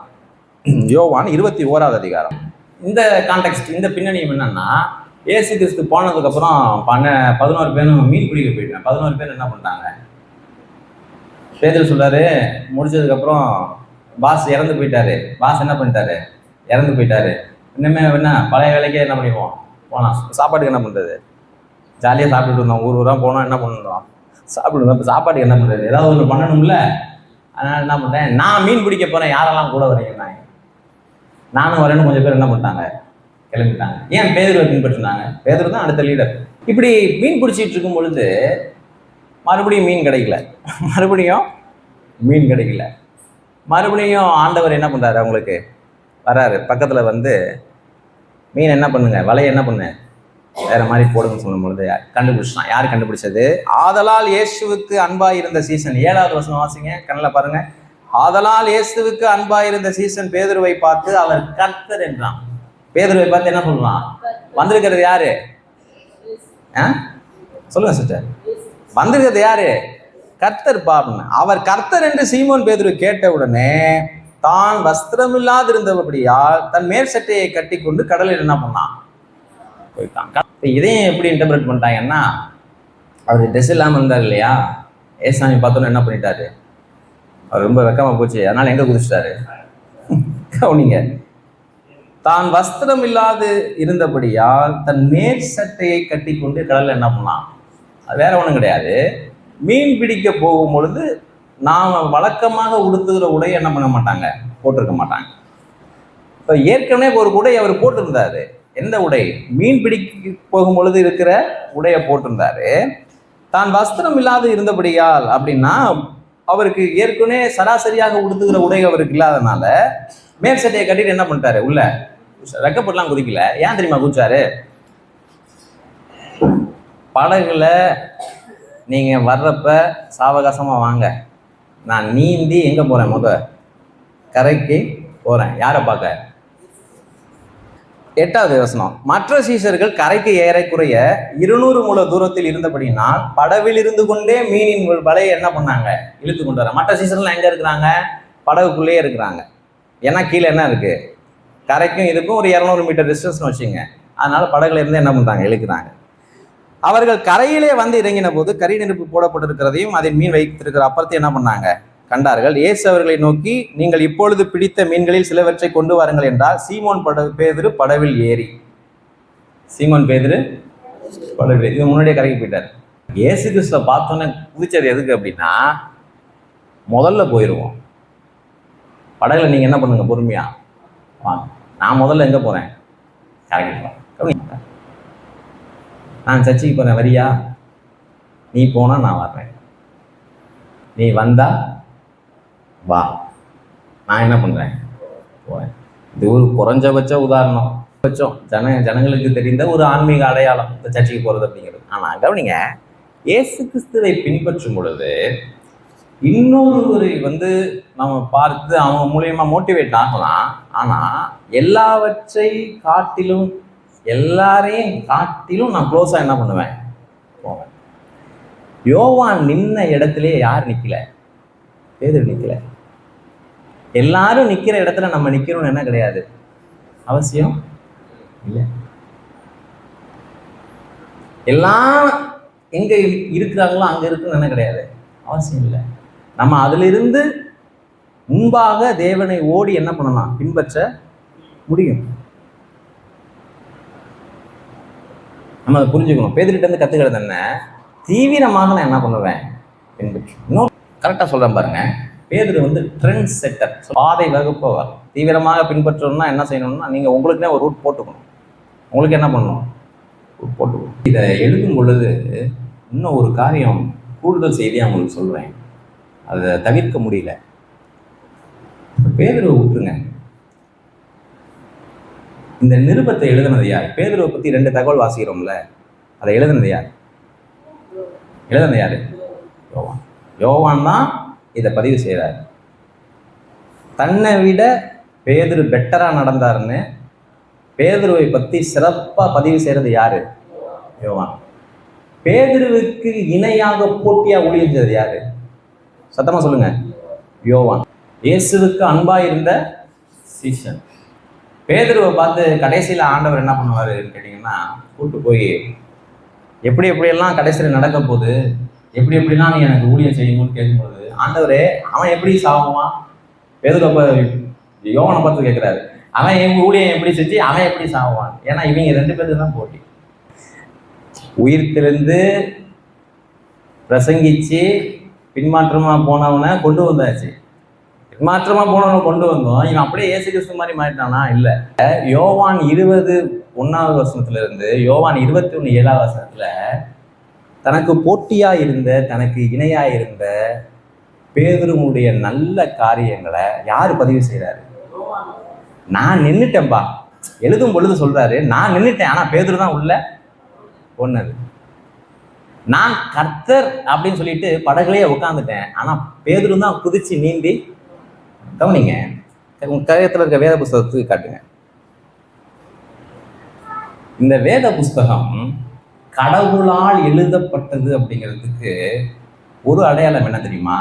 யோவான் 21வது அதிகாரம். இந்த கான்டெக்ஸ்ட், இந்த பின்னணியும் என்னன்னா, ஏசு கிறிஸ்து போனதுக்கப்புறம் 11 பேரும் மீன் பிடிக்க போயிட்டாங்க. 11 பேர் என்ன பண்ணிட்டாங்க? பேதுரு சொல்றாரு, முடிச்சதுக்கப்புறம் பாஸ் இறந்து போயிட்டாரு. பாஸ் என்ன பண்ணிட்டாரு? இறந்து போயிட்டாரு. இன்னுமே என்ன பழைய வேலைக்கே என்ன பண்ணிடுவோம்? போனால் சாப்பாட்டுக்கு என்ன பண்ணுறது? ஜாலியாக சாப்பிட்டுட்டு இருந்தோம். ஊராக போனோம், என்ன பண்ணணும்? சாப்பிடுவோம். இப்போ சாப்பாட்டுக்கு என்ன பண்ணுறது? ஏதாவது ஒன்று பண்ணணும்ல. அதனால் என்ன பண்ணுறேன், நான் மீன் பிடிக்க போகிறேன், யாரெல்லாம் கூட வரீங்கன்னா நானும் வரேன்னு கொஞ்சம் பேர் என்ன பண்ணிட்டாங்க? கிளம்பிட்டாங்க. ஏன்? பேதுருவை பின்பற்றினாங்க. பேதுரு தான் அடுத்த லீடர். இப்படி மீன் பிடிச்சிட்டு இருக்கும் பொழுது மறுபடியும் மீன் கிடைக்கல, மறுபடியும் ஆண்டவர் என்ன பண்ணுறாரு? அவங்களுக்கு வராரு, பக்கத்தில் வந்து மீன் என்ன பண்ணுங்க, வலையை என்ன பண்ணு, வேற மாதிரி போடுங்கன்னு சொல்லும் பொழுது கண்டுபிடிச்சான். யார் கண்டுபிடிச்சது? ஆதலால் இயேசுவுக்கு அன்பாய் இருந்த சீசன். 7வது வசனம் வாசிங்க, கண்ணில் பாருங்க. ஆதலால் இயேசுவுக்கு அன்பாய் இருந்த சீசன் பேதுருவை பார்த்து அவர் கர்த்தர் என்றான். பேதுருவை பார்த்து என்ன சொல்லலாம்? வந்திருக்கிறது யாரு? சொல்லுங்க சிஸ்டர். வந்திருக்கிறது யாரு? கர்த்தர் பாருங்க. அவர் கர்த்தர் என்று சீமோன் பேதுரு கேட்ட உடனே தான் வஸ்திரம் இல்லாதிருந்தபடியால் தன் மேல் சட்டையை கட்டி கொண்டு கடலில் என்ன பண்ணான்? போயிட்டான். இதையும் எப்படி இன்டர்பிரேட் பண்ணிட்டாங்கன்னா, அவர் ட்ரெஸ் இல்லாமல் இருந்தார் இல்லையா, ஏசாமி பார்த்தோன்னு என்ன பண்ணிட்டாரு? அவர் ரொம்ப வெக்கமாக போச்சு, அதனால எங்கே குதிச்சிட்டாரு? கவனிங்க, தான் வஸ்திரம் இல்லாது இருந்தபடியால் தன் மேல் சட்டையை கட்டி கொண்டு கடலில் என்ன பண்ணலாம்? அது வேற ஒன்றும் கிடையாது. மீன் பிடிக்க போகும் பொழுது நாம் வழக்கமாக உடுத்துகிற உடையை என்ன பண்ண மாட்டாங்க? போட்டிருக்க மாட்டாங்க. இப்போ ஏற்கனவே ஒரு உடை அவர் போட்டிருந்தாரு. எந்த உடை? மீன் பிடிக்க போகும் பொழுது இருக்கிற உடையை போட்டிருந்தாரு. தான் வஸ்திரம் இல்லாது இருந்தபடியால் அப்படின்னா அவருக்கு ஏற்கனவே சராசரியாக உடுத்துகிற உடை அவருக்கு இல்லாதனால மேல் சட்டையை கட்டிட்டு என்ன பண்ணிட்டாரு? உள்ள ரெக்கப்படலாம் குதிக்கல. ஏன் தெரியுமா குதிச்சாரு? படகுல நீங்கள் வர்றப்ப சாவகாசமாக வாங்க, நான் நீந்தி எங்கே போகிறேன், கரைக்கு போகிறேன். யாரை பார்க்க? 8வது வசனம், மற்ற சீஷர்கள் கரைக்கு ஏறக்குறைய 200 முழ தூரத்தில் இருந்தபடினால் படவில் இருந்து கொண்டே மீனின் வலையை என்ன பண்ணாங்க, இழுத்து கொண்டு வர. மற்ற சீஷர்கள் எங்கே இருக்கிறாங்க? படகுக்குள்ளேயே இருக்கிறாங்க. ஏன்னா கீழே என்ன இருக்குது, கரைக்கும் இதுக்கும் ஒரு 200 மீட்டர் டிஸ்டன்ஸ்னு வச்சுங்க. அதனால படகுல இருந்து என்ன பண்ணுறாங்க, இழுக்கிறாங்க. அவர்கள் கரையிலே வந்து இறங்கின போது கரி நெருப்பு போடப்பட்டிருக்கிறதையும் அதில் மீன் வைத்திருக்கிற அப்பறத்தை என்ன பண்ணாங்க, கண்டார்கள். இயேசு அவர்களை நோக்கி, நீங்கள் இப்பொழுது பிடித்த மீன்களில் சிலவற்றை கொண்டு வாருங்கள் என்றால், சீமோன் பேதுரு படவில் ஏறி, சீமோன் பேதுரு படவில், இது முன்னாடியே கரைக்கு போயிட்டார். இயேசு கிறிஸ்துவ பார்த்தோன்னே குதிச்சது எதுக்கு அப்படின்னா, முதல்ல போயிடுவோம். படகுல நீங்கள் என்ன பண்ணுங்க, பொறுமையா வாங்க, நான் முதல்ல எங்கே போகிறேன், கரைக்கு போகிறேன். நான் சர்ச்சைக்கு போகிறேன், வரியா? நீ போனால் நான் வர்றேன், நீ வந்தா வா, நான் என்ன பண்ணுறேன், போகிறேன். இது ஒரு குறைஞ்சபட்ச உதாரணம், ஜனங்களுக்கு தெரிந்த ஒரு ஆன்மீக அடையாளம் இந்த சர்ச்சைக்கு போகிறது அப்படிங்கிறது. ஆனால் கவனிங்க, இயேசு கிறிஸ்துவை பின்பற்றும் பொழுது இன்னொருவரை நம்ம பார்த்து அவங்க மூலியமாக மோட்டிவேட் ஆகலாம். ஆனால் எல்லாரையும் காட்டிலும் நான் க்ளோஸாக என்ன பண்ணுவேன், போவேன். யோவான் நின்ன இடத்துலயே யார் நிற்கல, பேதுரு நிற்கல. எல்லாரும் நிற்கிற இடத்துல நம்ம நிற்கணும்னு என்ன கிடையாது, அவசியம் இல்லை. எல்லாம் எங்க இருக்கிறாங்களோ அங்க இருக்குன்னு என்ன கிடையாது, அவசியம் இல்லை. நம்ம அதிலிருந்து முன்பாக தேவனை ஓடி என்ன பண்ணலாம், பின்பற்ற முடியும். நம்ம அதை புரிஞ்சுக்கணும். பேதுருகிட்ட இருந்து கத்துக்கிறது என்ன, தீவிரமாக நான் என்ன பண்ணுவேன், பின்பற்று. இன்னும் கரெக்டாக சொல்கிறேன் பாருங்க, பேதுரு ட்ரெண்ட் செட்டர், பாதை வகுப்பவர். தீவிரமாக பின்பற்றணும்னா என்ன செய்யணும்னா, நீங்கள் உங்களுக்குனே ஒரு ரூட் போட்டுக்கணும். உங்களுக்கு என்ன பண்ணணும், ரூட் போட்டுக்கணும். இதை எழுதும் பொழுது இன்னும் ஒரு காரியம், கூடுதல் செய்தியாக உங்களுக்கு சொல்கிறேன், அதை தவிர்க்க முடியல. பேதுருவை விட்டுருங்க, இந்த நிருபத்தை எழுதுனது யார்? பேதுருவை பற்றி 2 தகவல் வாசிக்கிறோம்ல, அதை எழுதுனது யார்? யோவான். யோவான் தான் இதை பதிவு செய்கிறார். தன்னை விட பேதுரு பெட்டராக நடந்தாருன்னு பேதுருவை பற்றி சிறப்பாக பதிவு செய்கிறது யாரு? யோவான். பேதுருவுக்கு இணையாக போட்டியாக ஊழியம் செய்தது யாரு? சத்தமாக சொல்லுங்க, யோவான். இயேசுவுக்கு அன்பாக இருந்த சீஷன். பேதுருவை பார்த்து கடைசியில் ஆண்டவர் என்ன பண்ணுவாருன்னு கேட்டிங்கன்னா, கூப்பிட்டு போய் எப்படியெல்லாம் கடைசியில் நடக்க போகுது, எப்படிலாம் நீ எனக்கு ஊழியம் செய்யணும்னு கேட்கும்போது, ஆண்டவரே அவன் எப்படி சாவான்? பேதுருவை யோவானை பார்த்து கேட்குறாரு, அவன் எங்கள் ஊழியம் எப்படி செஞ்சு அவன் எப்படி சாவான்? ஏன்னா இவங்க 2 பேருக்கு தான் போட்டி. உயிர்த்திருந்து பிரசங்கிச்சு பின்மாற்றமாக போனவனை கொண்டு வந்தாச்சு. பின்மாற்றமாக போனவனை கொண்டு வந்தோம், இவன் அப்படியே இயேசு கிறிஸ்து மாதிரி மாறிட்டானா? இல்லை. யோவான் 20:1 வசனத்திலிருந்து யோவான் 21:7 தனக்கு போட்டியாக இருந்த, தனக்கு இணையாக இருந்த பேதுருவுடைய நல்ல காரியங்களை யார் பதிவு செய்கிறாரு? நான் நின்றுட்டேன்பா. எழுதும் பொழுது சொல்றாரு, நான் நின்றுட்டேன், ஆனால் பேதுரு தான் உள்ள ஒன்னது. நான் கர்த்தர் அப்படின்னு சொல்லிட்டு படகுலையே உட்காந்துட்டேன், ஆனால் பேதுரு தான் குதிச்சு நீந்தி. கவனிங்க, உங்க கரையத்தில் இருக்க வேத புஸ்தகத்துக்கு காட்டுங்க. இந்த வேத புஸ்தகம் கடவுளால் எழுதப்பட்டது அப்படிங்கிறதுக்கு ஒரு அடையாளம் என்ன தெரியுமா?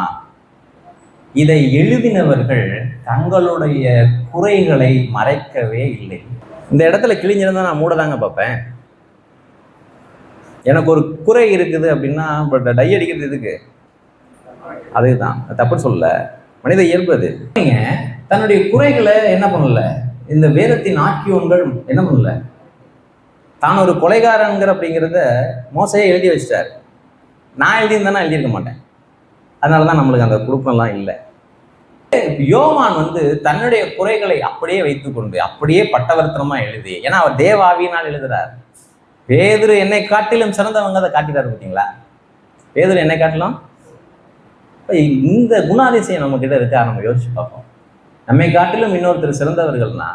இதை எழுதினவர்கள் தங்களுடைய குறைகளை மறைக்கவே இல்லை. இந்த இடத்துல கிழிஞ்சிருந்தா நான் மூடதாங்க பார்ப்பேன். எனக்கு ஒரு குறை இருக்குது அப்படின்னா டை அடிக்கிறது எதுக்கு? அதுதான், தப்பு சொல்ல, மனித இயல்பு அது. தன்னுடைய குறைகளை என்ன பண்ணல, இந்த வேதத்தின் ஆக்கியோன்கள் என்ன பண்ணல, தான் ஒரு கொலைகாரங்கிற அப்படிங்கிறத மோசையே எழுதி வச்சிட்டார். நான் எழுதியிருந்தேன்னா எழுதியிருக்க மாட்டேன். அதனால தான் நம்மளுக்கு அந்த குழுப்பெல்லாம் இல்லை. யோவான் தன்னுடைய குறைகளை அப்படியே வைத்துக்கொண்டு அப்படியே பட்டவர்த்தனமாக எழுதி, ஏன்னா அவர் தேவாவியினால் எழுதுறார். பேதுரு என்னை காட்டிலும் சிறந்தவங்க அதை காட்டிட்டாரு. பார்த்தீங்களா, பேதுரு என்னை காட்டிலும். இந்த குணாதிசயம் நம்ம கிட்ட இருக்கா? நம்ம யோசிச்சு பார்ப்போம். நம்மை காட்டிலும் இன்னொருத்தர் சிறந்தவர்கள்னா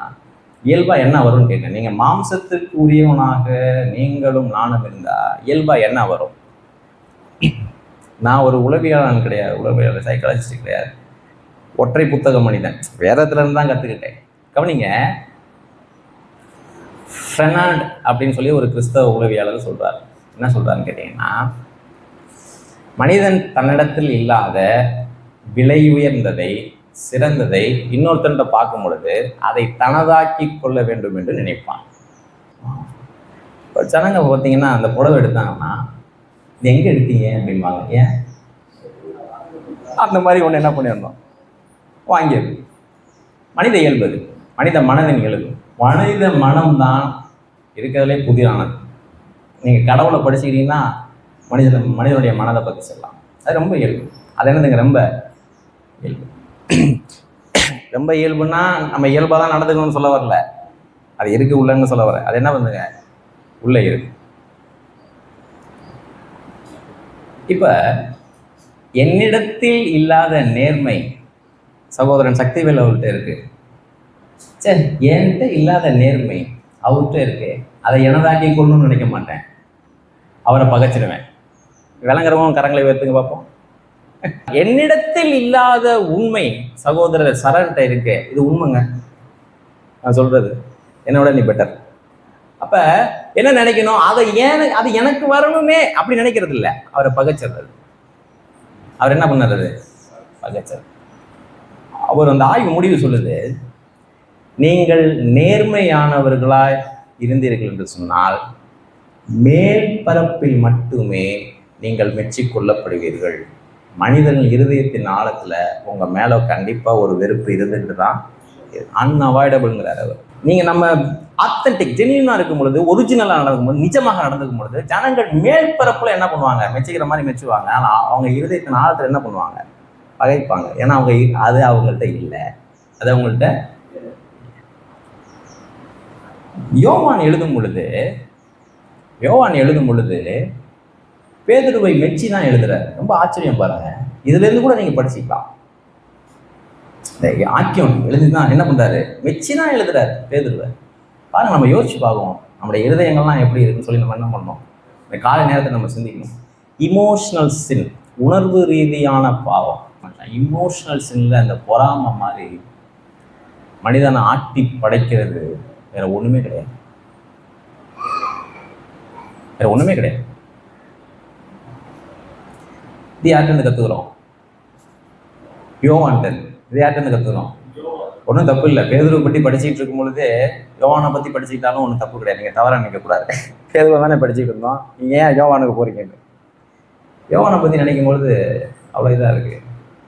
இயல்பா என்ன வரும்னு கேட்க, நீங்க மாம்சத்துக்கு உரியவனாக நீங்களும் நானும் இருந்தா இயல்பா என்ன வரும்? நான் ஒரு உளவியலாளன் கிடையாது, உளவியலாளர் சைக்காலஜிஸ்ட் கிடையாது, ஒற்றை புத்தக மனிதன், வேதத்துல இருந்து தான் கற்றுக்கிட்டேன். கவனிங்க, ஃபெர்னாண்ட் அப்படின்னு சொல்லி ஒரு கிறிஸ்தவ உளவியலாளர் சொல்றார். என்ன சொல்றாருன்னு கேட்டீங்கன்னா, மனிதன் தன்னிடத்தில் இல்லாத விலை உயர்ந்ததை, சிறந்ததை இன்னொருத்தன்ட்ட பார்க்கும் பொழுது அதை தனதாக்கி கொள்ள வேண்டும் என்று நினைப்பான். இப்போ ஜனங்க பார்த்தீங்கன்னா அந்த புடவை எடுத்தாங்கன்னா, இது எங்கே எடுத்தீங்க அப்படிம்பாங்க. ஏன் அந்த மாதிரி ஒன்று என்ன பண்ணிடணும், வாங்கியது. மனித இயல்பு, மனித மனதின் இயல்பு. மனித மனம்தான் இருக்கிறதுலே புதிரானது. நீங்கள் கடவுளை படிச்சுக்கிட்டீங்கன்னா மனிதனுடைய மனதை பற்றி சொல்லலாம். அது ரொம்ப இயல்பு. அது என்னதுங்க, ரொம்ப இயல்பு. ரொம்ப இயல்புன்னா நம்ம இயல்பாக தான் நடந்துக்கணும்னு சொல்ல வரல, அது இருக்கு உள்ளன்னு சொல்ல வர. அது என்ன பண்ணுங்க, உள்ள இருக்கு. இப்போ என்னிடத்தில் இல்லாத நேர்மை சகோதரன் சக்திவேல் அவர்கிட்ட இருக்கு. சரி, என்கிட்ட இல்லாத நேர்மை அவர்கிட்ட இருக்கு, அதை எனதாக்கி கொள்ளணும்னு நினைக்க மாட்டேன், அவரை பகைச்சிடுவேன். விளங்குறவங்க கரங்களை உயர்த்துங்க பார்ப்போம். என்னிடத்தில் இல்லாத உண்மை சகோதரர் சரண்கிட்ட இருக்கு, இது உண்மைங்க, நான் சொல்றது என்னோட நீ பெட்டர். அப்ப என்ன நினைக்கணும், அது எனக்கு வரணுமே அப்படி நினைக்கிறது இல்லை, அவரை பகைச்சிடுறது. அவர் என்ன பண்ணுறது, பகைச்சர். அவர் அந்த ஆய்வு முடிவு சொல்லுது, நீங்கள் நேர்மையானவர்களாய் இருந்தீர்கள் என்று சொன்னால் மேல் பரப்பில் மட்டுமே நீங்கள் மெச்சிக்கொள்ளப்படுவீர்கள். மனிதன் இருதயத்தின் ஆழத்துல உங்க மேல கண்டிப்பா ஒரு வெறுப்பு இருந்துட்டு தான், அன்அவாய்டபிள்ங்கிறார் அவர். நீங்க நம்ம ஆத்தென்டிக் ஜெனியூனா இருக்கும் பொழுது, ஒரிஜினலா நடக்கும் போது, நிஜமாக நடந்துக்கும் பொழுது ஜனங்கள் மேல் பரப்புல என்ன பண்ணுவாங்க, மெச்சிக்கிற மாதிரி மெச்சுவாங்க. ஆனா அவங்க இருதயத்தின் ஆழத்துல என்ன பண்ணுவாங்க, பகைப்பாங்க. ஏன்னா அது அவங்கள்ட்ட இல்லை, அது அவங்கள்ட்ட. யோவான் எழுதும் பொழுது பேதுருவை மெச்சி தான் எழுதுறாரு. ரொம்ப ஆச்சரியம் பாருங்க, இதுல இருந்து கூட நீங்க படிச்சுக்கலாம். ஆக்கியம் எழுதிதான் என்ன பண்றாரு, மெச்சி தான் எழுதுறாரு பேதுருவை. பாருங்க, நம்ம யோசிச்சு பார்க்கணும் நம்முடைய இருதயங்கள்லாம் எப்படி இருக்குன்னு சொல்லி நம்ம என்ன பண்ணணும், இந்த காலை நேரத்தை நம்ம சிந்திக்கணும். இமோஷனல் சின், உணர்வு ரீதியான பாவம். இமோஷனல் சின்ல அந்த பொறாமை மாதிரி மனிதனை ஆட்டி படைக்கிறது வேற ஒண்ணுமே கிடையாது, வேற ஒண்ணுமே கிடையாது. இது யார்கிட்ட கத்துக்கிறோம், யோவான்ட்ட. இது யார்கிட்ட கத்துக்கிறோம், ஒன்றும் தப்பு இல்லை. பேதுருவை பற்றி படிச்சுட்டு இருக்கும் பொழுது யோவானை பற்றி படிச்சுக்கிட்டாலும் ஒன்றும் தப்பு கிடையாது, நீங்கள் தவறாக நினைக்கக்கூடாது. பேதுருவை தானே படிச்சுட்டு இருந்தோம், நீங்கள் ஏன் யோவானுக்கு போறீங்க? யோவானை பற்றி நினைக்கும் பொழுது அவ்வளோ இதாக இருக்குது.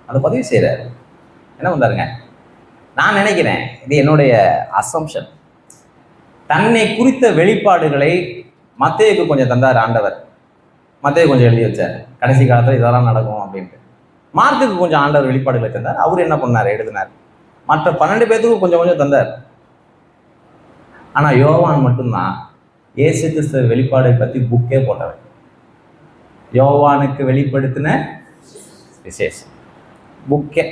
அதை பதிவு செய்கிறார். என்ன பண்ணாருங்க, நான் நினைக்கிறேன், இது என்னுடைய அசம்ஷன், தன்னை குறித்த வெளிப்பாடுகளை மத்தேயுக்கு கொஞ்சம் தந்தார் ஆண்டவர். மத்தேயு கொஞ்சம் எழுதி வச்சார், கடைசி காலத்தில் இதெல்லாம் நடக்கும் அப்படின்ட்டு. மார்க்குக்கு கொஞ்சம் ஆண்டவர் வெளிப்பாடுகளை தந்தார், அவர் என்ன பண்ணார், எழுதினார். மற்ற 12 பேத்துக்கும் கொஞ்சம் கொஞ்சம் தந்தார். ஆனா யோவான் மட்டும்தான் இயேசு கிறிஸ்து வெளிப்பாடை பற்றி புக்கே போட்டவர். யோவானுக்கு வெளிப்படுத்தின விசேஷம் புக்கே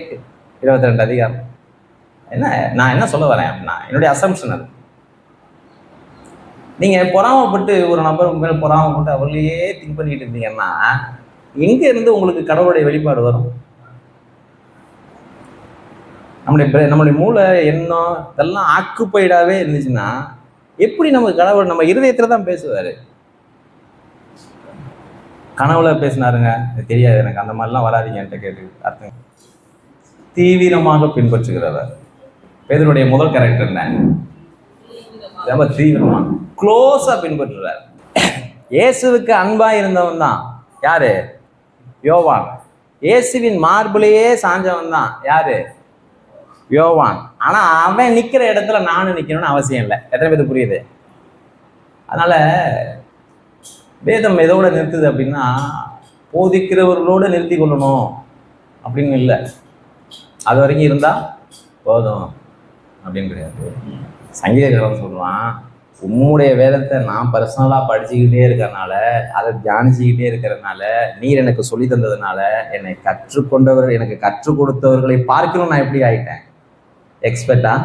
22 அதிகாரம். நான் என்ன சொல்ல வரேன் அப்படின்னா, என்னுடைய அசம்ஷன் அது. நீங்க பொறாமப்பட்டு ஒரு நபர் மேல் பொறாமப்பட்டு அவர்களையே திங்க் பண்ணிட்டு இருந்தீங்கன்னா, எங்க இருந்து உங்களுக்கு கடவுளுடைய வெளிப்பாடு வரும்? நம்முடைய மூளை எண்ணம் இதெல்லாம் ஆக்குப்பைடாவே இருந்துச்சுன்னா எப்படி நமக்கு கடவுள் நம்ம இருதயத்துல தான் பேசுவாரு. கனவுல பேசினாருங்க, தெரியாது எனக்கு, அந்த மாதிரிலாம் வராதிங்க என்கிட்ட கேட்டு அர்த்தம். தீவிரமாக பின்பற்றுகிறவர். பேதுருடைய முதல் கேரக்டர் என்ன, ரொம்ப தீவிரமா க்ளோஸா பின்பற்றுறார். இயேசுவுக்கு அன்பா இருந்தவன் தான் யாரு, யோவான். இயேசுவின் மார்பிலேயே சாஞ்சவன் தான் யாரு, யோவான். ஆனா அவன் நிக்கிற இடத்துல நானும் நிக்கணும்னு அவசியம் இல்லை. எத்தனை பேருக்கு புரியுது? அதனால வேதம் எதோட நிறுத்துது அப்படின்னா, போதிக்கிறவர்களோட நிறுத்தி கொள்ளணும் அப்படின்னு இல்லை, அது வரைக்கும் இருந்தா போதும் அப்படின்னு கிடையாது. சங்கீதக்காரன் சொல்லுவான், உம்முடைய வேதத்தை நான் பர்சனலாக படிச்சுக்கிட்டே இருக்கிறனால, அதை தியானிச்சுக்கிட்டே இருக்கிறதுனால, நீர் எனக்கு சொல்லி தந்ததுனால, என்னை எனக்கு கற்றுக் கொடுத்தவர்களை பார்க்கணும் நான் எப்படி ஆகிட்டேன், எக்ஸ்பர்ட்டாக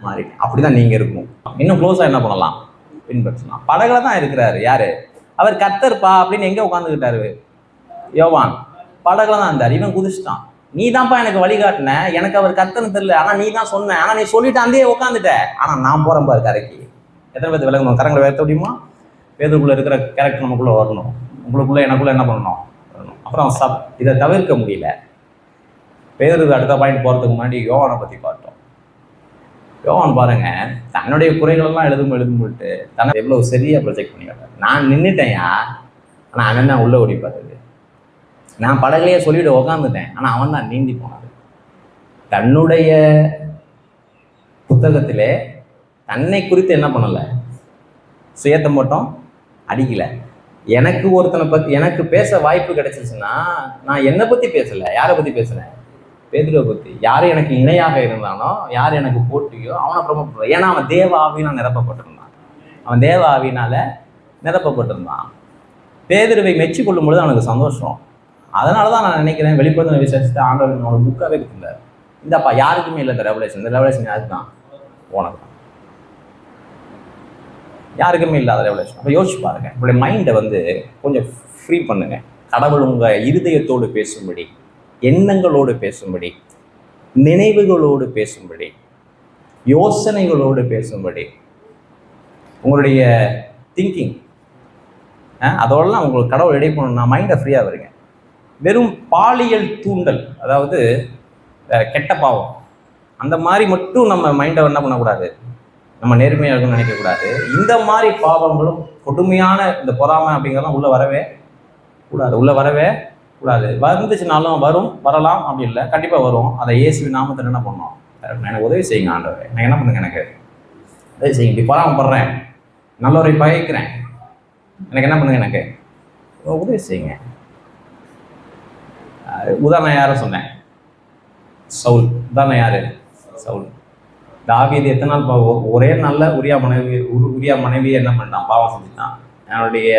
மாறிட்டேன். அப்படிதான் நீங்கள் இருக்கும். இன்னும் க்ளோஸாக என்ன பண்ணலாம், பின்பற்றலாம். படகுல தான் இருக்கிறாரு யாரு, அவர் கர்த்தர்ப்பா அப்படின்னு எங்கே உட்காந்துக்கிட்டாரு யோவான், படகுல தான் இருந்தார். இவன் குதிச்சிட்டான். நீ தான்ப்பா எனக்கு வழிகாட்டின, எனக்கு அவர் கத்தன்னு தெரியல, ஆனா நீ தான் சொன்ன, ஆனா நீ சொல்லிட்டு அந்தே உட்காந்துட்ட, ஆனா நான் போறேன் பாரு கரைக்கு. எத்தனை பேர்த்து விளங்கணும்? கரங்களை வேர்த்த முடியுமா? பேருக்குள்ள இருக்கிற கேரக்டர் நமக்குள்ள வரணும். உங்களுக்குள்ள எனக்குள்ள என்ன பண்ணணும்? வரணும். அப்புறம் இதை தவிர்க்க முடியல. பேருக்கு அடுத்த பாயிண்ட் போறதுக்கு முன்னாடி யோவானை பத்தி பார்த்தோம். யோவான் பாருங்க, தன்னுடைய குறைகள் எல்லாம் எழுதும்போட்டு தன்னை எவ்வளவு சரியா ப்ரொஜெக்ட் பண்ணிக்கிறார். நான் நின்றுட்டேன்யா, ஆனா அவன் தான் உள்ள ஓடி பார்த்தது. நான் படகுலையே சொல்லிட்டு உக்காந்துட்டேன், ஆனா அவன் தான் நீந்தி போனாது. தன்னுடைய புத்தகத்திலே தன்னை குறித்து என்ன பண்ணல, சுயத்தை மட்டும் அடிக்கல. எனக்கு ஒருத்தனை பத்தி எனக்கு பேச வாய்ப்பு கிடைச்சிச்சுன்னா நான் என்னை பத்தி பேசல, யாரை பத்தி பேசுறேன்? பேதுருவை பத்தி. யாரு எனக்கு இணையாக இருந்தானோ, யார் எனக்கு போட்டியோ அவனை ப்ரமோட் பண்றான். ஏன்னா அவன் தேவ ஆவியினால் நிரப்பப்பட்டிருந்தான். அவன் தேவ ஆவியினால நிரப்பப்பட்டிருந்தான். பேதுருவை மெச்சு கொள்ளும் பொழுது அவனுக்கு சந்தோஷம். அதனாலதான் நான் நினைக்கிறேன், வெளிப்படுத்தின விசேஷத்தை ஆண்டவர் என்னோட புக்காவே இருந்தார். இந்தப்பா யாருக்குமே இல்லை இந்த ரெவலேஷன். இந்த ரெவலேஷன் யாருக்குதான்? உனக்கு தான். யாருக்குமே இல்லாத ரெவலேஷன். அப்போ யோசிச்சு பாருங்க, உங்களுடைய மைண்டை வந்து கொஞ்சம் ஃப்ரீ பண்ணுங்க. கடவுள் உங்க இருதயத்தோடு பேசும்படி, எண்ணங்களோடு பேசும்படி, நினைவுகளோடு பேசும்படி, யோசனைகளோடு பேசும்படி, உங்களுடைய திங்கிங் அதோடலாம் உங்களுக்கு கடவுள் ரெடி பண்ணணும்னா மைண்டை ஃப்ரீயாக வருங்க. வெறும் பாலியல் தூண்டல், அதாவது கெட்ட பாவம், அந்த மாதிரி மட்டும் நம்ம மைண்டை என்ன பண்ணக்கூடாது, நம்ம நேர்மையாக இருக்குன்னு நினைக்கக்கூடாது. இந்த மாதிரி பாவங்களும் கொடுமையான இந்த பொறாமை அப்படிங்கிறதெல்லாம் உள்ள வரவே கூடாது. உள்ள வரவே கூடாது. வந்துச்சுனாலும் வரும், வரலாம், அப்படி இல்லை, கண்டிப்பாக வரும். அதை இயேசுவின் நாமத்தில் என்ன பண்ணணும்? எனக்கு உதவி செய்யுங்க ஆண்டவரே, நான் என்ன பண்ணுங்க, எனக்கு உதவி செய்யுங்க. இப்படி பொறாமப்படுறேன், நல்லவரை பகைக்கிறேன், எனக்கு என்ன பண்ணுங்க, எனக்கு உதவி செய்யுங்க. உதாரணம் யாரை சொன்னேன்? சவுல். உதாரணம் யாரு? சவுல். தாவீது எத்தனை நாள் ஒரே நாள்ல உரியா மனைவியை என்ன பண்ணிட்டான்? பாவம் செஞ்சுட்டான். என்னுடைய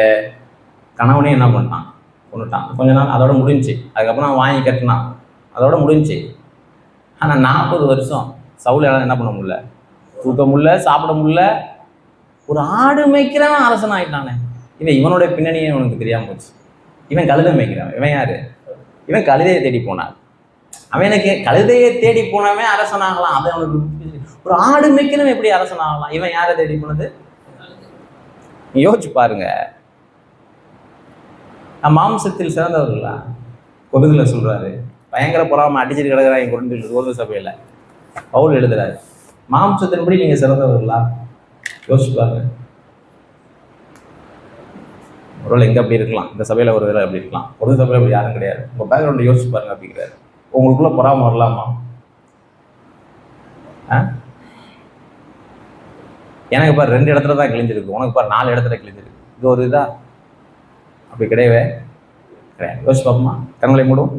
கணவனையும் என்ன பண்ணிட்டான்? கொண்டுட்டான். கொஞ்ச நாள் அதோட முடிஞ்சு. அதுக்கப்புறம் அவன் வாங்கி கட்டினான், அதோட முடிஞ்சு. ஆனால் 40 வருஷம் சவுலால் என்ன பண்ண முடியல, தூக்க முடியல, சாப்பிட முடியல. ஒரு ஆடு மேய்க்கிறவன் அரசன் ஆயிட்டானே. இவனோட பின்னணியே உனக்கு தெரியாம போச்சு. இவன் கழுதை மேய்க்கிறவன். இவன் யாரு? இவன் கழுதையை தேடி போனான். அவனுக்கு கழுதையை தேடி போனவன் அரசன் ஆகலாம். அது அவனுக்கு. ஒரு ஆடு மேய்க்கிறவன் எப்படி அரசன் ஆகலாம்? இவன் யாரை தேடி போனது? யோசிச்சு பாருங்க. மாம்சத்தில் சிறந்தவர்களா? கொருதுல சொல்றாரு, பயங்கர பொறாம அடிச்சுட்டு கிடக்குறாங்க கொருந்து சபையில. பவுல் எழுதுறாரு, மாம்சத்தின்படி நீங்க சிறந்தவர்களா? யோசிச்சு பாருங்க. ஒருவேளை எங்க அப்படி இருக்கலாம், இந்த சபையில ஒரு வேலை அப்படி இருக்கலாம், ஒரு சபையில அப்படி யாரும் கிடையாது. உங்க பேக்ரவுண்ட் யோசிச்சு பாருங்க அப்படிங்கிறாரு. உங்களுக்குள்ள பொறாம வரலாமா? எனக்கு பாரு 2 இடத்துல தான் கிழிஞ்சிருக்கு, உனக்கு பாரு 4 இடத்துல கிழிஞ்சிருக்கு. இது ஒரு இதா? அப்படி கிடையவே கிடையாது. யோசிச்சு பார்ப்போமா? கண்களை மூடும்.